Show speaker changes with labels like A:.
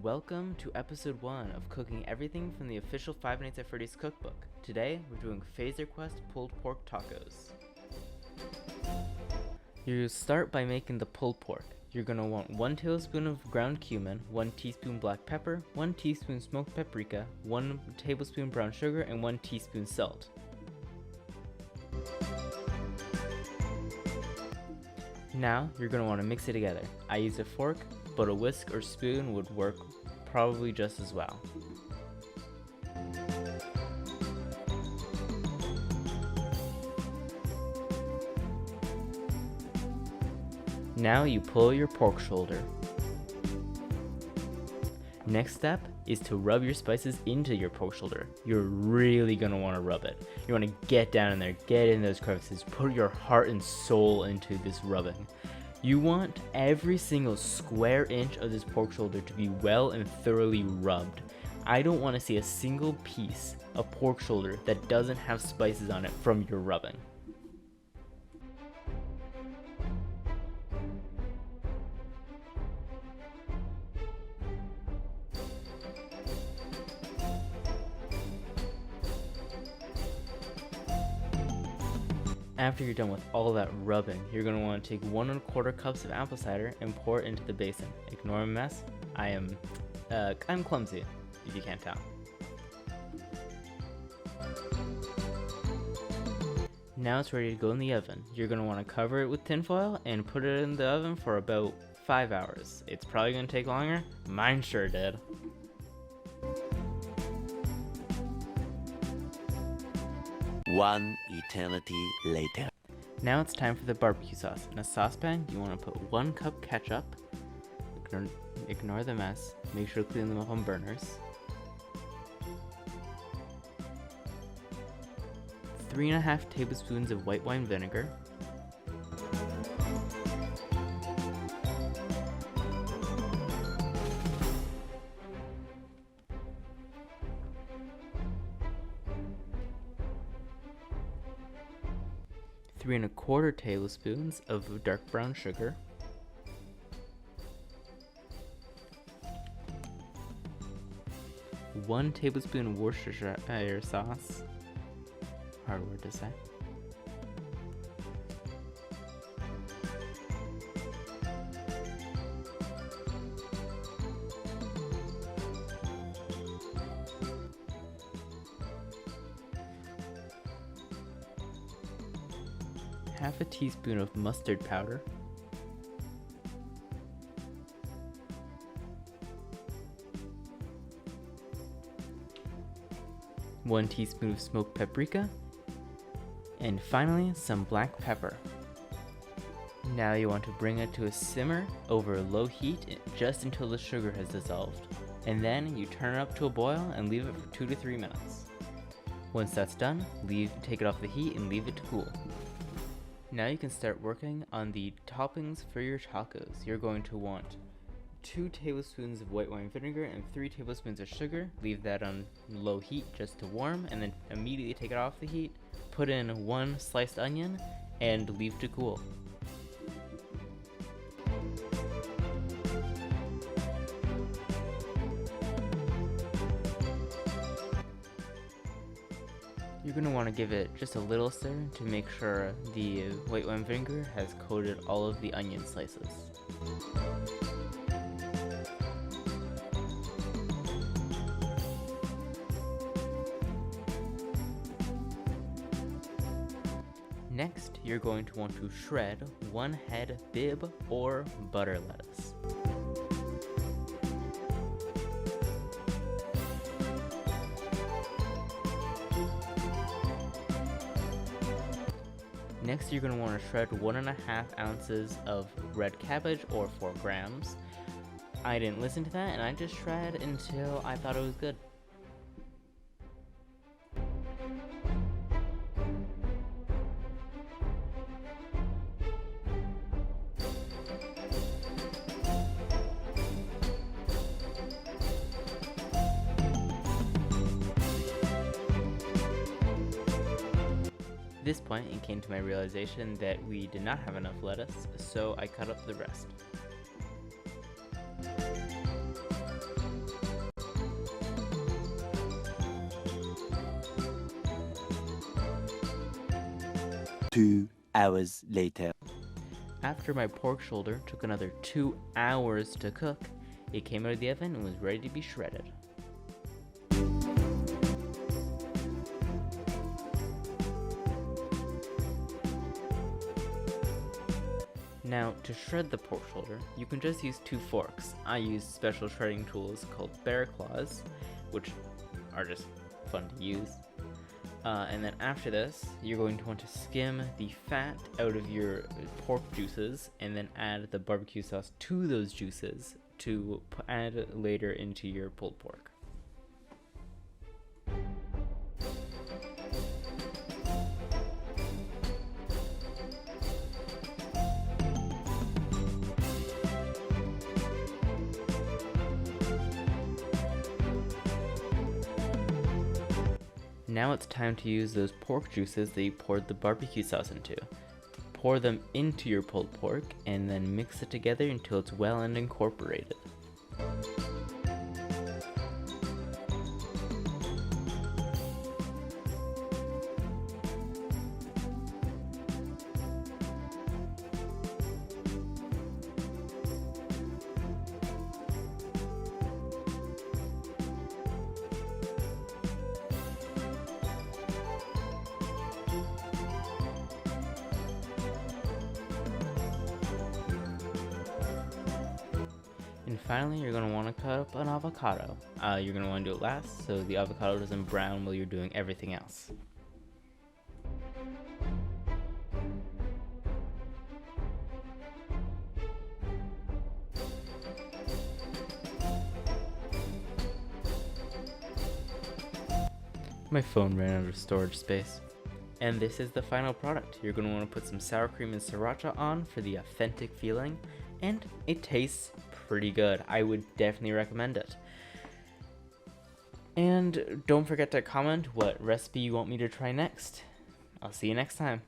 A: Welcome to episode 1 of cooking everything from the official Five Nights at Freddy's cookbook. Today, we're doing Fazer Quest pulled pork tacos. You start by making the pulled pork. You're going to want 1 tablespoon of ground cumin, 1 teaspoon black pepper, 1 teaspoon smoked paprika, 1 tablespoon brown sugar, and 1 teaspoon salt. Now, you're going to want to mix it together. I use a fork, but a whisk or spoon would work probably just as well. Now you pull your pork shoulder. Next step is to rub your spices into your pork shoulder. You're really going to want to rub it. You want to get down in there, get in those crevices, put your heart and soul into this rubbing. You want every single square inch of this pork shoulder to be well and thoroughly rubbed. I don't want to see a single piece of pork shoulder that doesn't have spices on it from your rubbing. After you're done with all that rubbing, you're going to want to take 1 1/4 cups of apple cider and pour it into the basin. Ignore my mess. I'm clumsy, if you can't tell. Now it's ready to go in the oven. You're going to want to cover it with tinfoil and put it in the oven for about 5 hours. It's probably going to take longer. Mine sure did.
B: One eternity later.
A: Now it's time for the barbecue sauce. In a saucepan, you want to put 1 cup ketchup. Ignore the mess. Make sure to clean them up on burners. 3 1/2 tablespoons of white wine vinegar. 3 1/4 tablespoons of dark brown sugar. 1 tablespoon Worcestershire sauce. Hard word to say. Half a teaspoon of mustard powder. 1 teaspoon of smoked paprika. And finally, some black pepper. Now you want to bring it to a simmer over low heat just until the sugar has dissolved. And then you turn it up to a boil and leave it for 2 to 3 minutes. Once that's done, take it off the heat and leave it to cool. Now you can start working on the toppings for your tacos. You're going to want 2 tablespoons of white wine vinegar and 3 tablespoons of sugar. Leave that on low heat just to warm, and then immediately take it off the heat. Put in 1 sliced onion and leave to cool. You're going to want to give it just a little stir to make sure the white wine vinegar has coated all of the onion slices. Next, you're going to want to shred 1 head Bibb or butter lettuce. Next, you're going to want to shred 1 1/2 ounces of red cabbage or 4 grams. I didn't listen to that and I just shred until I thought it was good. At this point, it came to my realization that we did not have enough lettuce, so I cut up the rest.
B: 2 hours later.
A: After my pork shoulder took another 2 hours to cook, it came out of the oven and was ready to be shredded. Now, to shred the pork shoulder, you can just use 2 forks. I use special shredding tools called bear claws, which are just fun to use. And then after this, you're going to want to skim the fat out of your pork juices and then add the barbecue sauce to those juices to add later into your pulled pork. Now it's time to use those pork juices that you poured the barbecue sauce into. Pour them into your pulled pork and then mix it together until it's well and incorporated. And finally, you're going to want to cut up an avocado. You're going to want to do it last so the avocado doesn't brown while you're doing everything else. My phone ran out of storage space. And this is the final product. You're going to want to put some sour cream and sriracha on for the authentic feeling, and it tastes pretty good. I would definitely recommend it. And don't forget to comment what recipe you want me to try next. I'll see you next time.